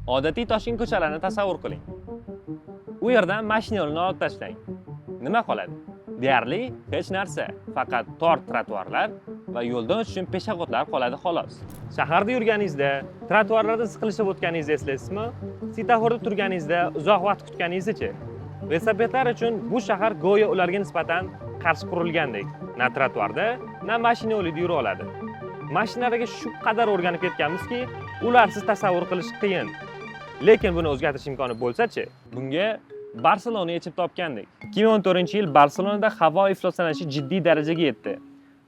Odatiy Toshkent ko'chalarini tasavvur qiling. U yerdan mashina yo'lini olib tashlang. Nima qoladi? Deyarli hech narsa, faqat tor trotuarlar va yo'ldan o'tish uchun peshobodlar qoladi xolos. Shaharda yurganingizda, trotuarlarda siqilishib o'tganingizni eslaysizmi? Svetoforda turganingizda uzoq vaqt kutganingizchi? Velosipedlar uchun bu shahar go'yo ularga nisbatan qarshi qurilgandek. Na trotuarda, na mashina yo'lida yura oladi. Mashinalarga shu qadar o'rganib ketganmizki, ularsiz tasavvur qilish qiyin. Lekin buni o'zgartirish imkoni bo'lsa-chi? Bunga Barselona yechib topgandik. 2014-yil Barselonada havo ifloslanishi jiddiy darajaga yetdi.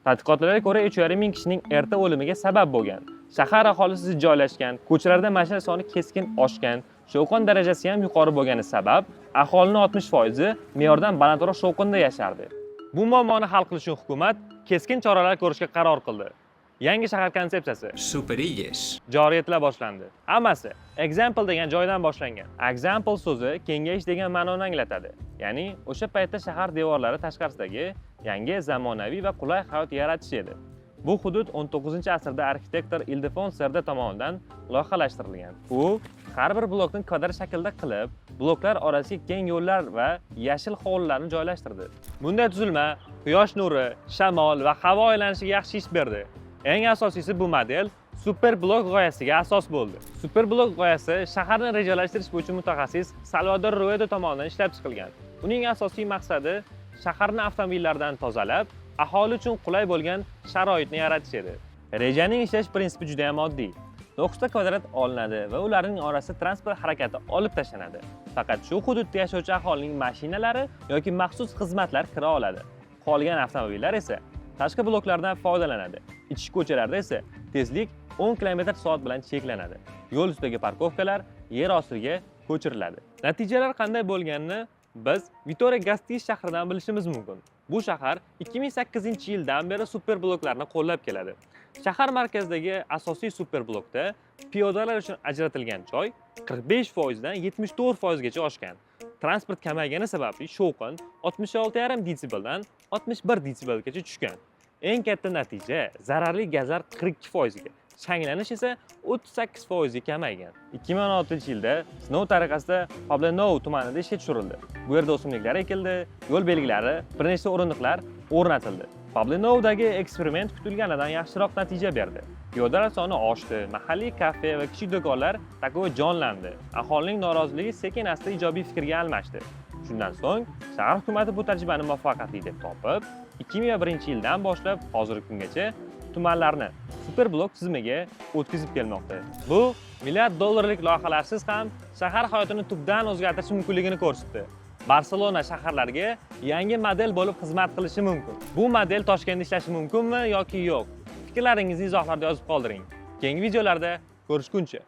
Tadqiqotlarga ko'ra, 3,5 ming kishining erta o'limiga sabab bo'lgan. Shahar aholisi joylashgan, ko'chalarda mashina soni keskin oshgan, shovqin darajasi ham yuqori bo'lgani sabab, aholining 60% me'yordan balandroq shovqinda yashardi. Bu muammoni hal qilish uchun hukumat keskin choralar ko'rishga qaror qildi. Yangi shahar konsepsiyasi Superilles joriy etila boshlandi. Hammasi example degan joydan boshlangan. Example so'zi kengayish degan ma'noni anglatadi. Ya'ni o'sha paytda shahar devorlari tashqarisidagi yangi zamonaviy va qulay hayot yaratish edi. Bu hudud 19-asrda arxitektor Ildefons Serda tomonidan loyihalashtirilgan. U har bir blokni kvadrat shaklda qilib, bloklar orasiga keng yo'llar va yashil hovlilarni joylashtirdi. Bunday tuzilma quyosh nuri, shamol va havo aylanishiga yaxshi ish berdi. Eng asosiysi bu model super blok g'oyasiga asos bo'ldi. Super blok g'oyasi shaharni rejalashtirish bo'yicha mutaxassis Salvador Ruedo tomonidan ishlab chiqilgan. Uning asosiy maqsadi shaharni avtomobillardan tozalab, aholi uchun qulay bo'lgan sharoitni yaratish edi. Rejaning ishlash prinsipi juda ham oddiy. 9 ta kvadrat olinadi va ularning orasida transport harakati olib tashlanadi. Faqat shu hududda yashovchi aholining mashinalari yoki maxsus xizmatlar kira oladi. Qolgan avtomobillar esa tashqi bloklardan foydalanadi. Ichki ko'chalarda esa tezlik 10 km/soat bilan cheklanadi. Yo'l ustidagi parkovkalar yer ostiga ko'chiriladi. Natijalar qanday bo'lganini biz Vitoria-Gasteiz shahridan bilishimiz mumkin. Bu shahar 2008-yildan beri super bloklarni qo'llab keladi. Shahar markazidagi asosiy super blokda piyodalar uchun ajratilgan joy 45% dan 74% gacha oshgan. Transport kamaygani sababli shovqin 66,5 desibeldan 61 desibelgacha tushgan. Eng katta natija zararli gazlar 42% ga, changlanish esa 38% ga kamaygan. 2016-yilda sinov tariqasida Poblenou tumanida ishga tushirildi. Bu yerda o'simliklar ekildi, yo'l belgilari, bir nechta o'rindiqlar o'rnatildi. Poblenoudagi eksperiment kutilganidan yaxshiroq natija berdi. Piyodalar soni oshdi, mahalliy kafe va kichik do'konlar takovi jonlandi. Aholining noroziligi sekin-asta ijobiy fikrga almashdi. Shundan so'ng shahar hukumati bu tajribani muvaffaqiyatli deb topib, 2001-yildan boshlab hozirgi kungacha tumanlarni super blok tizimiga o'tkazib kelmoqda. Bu milliard dollarlik loyihalarsiz ham shahar hayotini tubdan o'zgartirish mumkinligini ko'rsatdi. Barselona shaharlarga yangi model bo'lib xizmat qilishi mumkin. Bu model Toshkentda ishlashi mumkinmi yoki yo'q? Fikrlaringizni izohlarda yozib qoldiring. Keyingi videolarda ko'rishguncha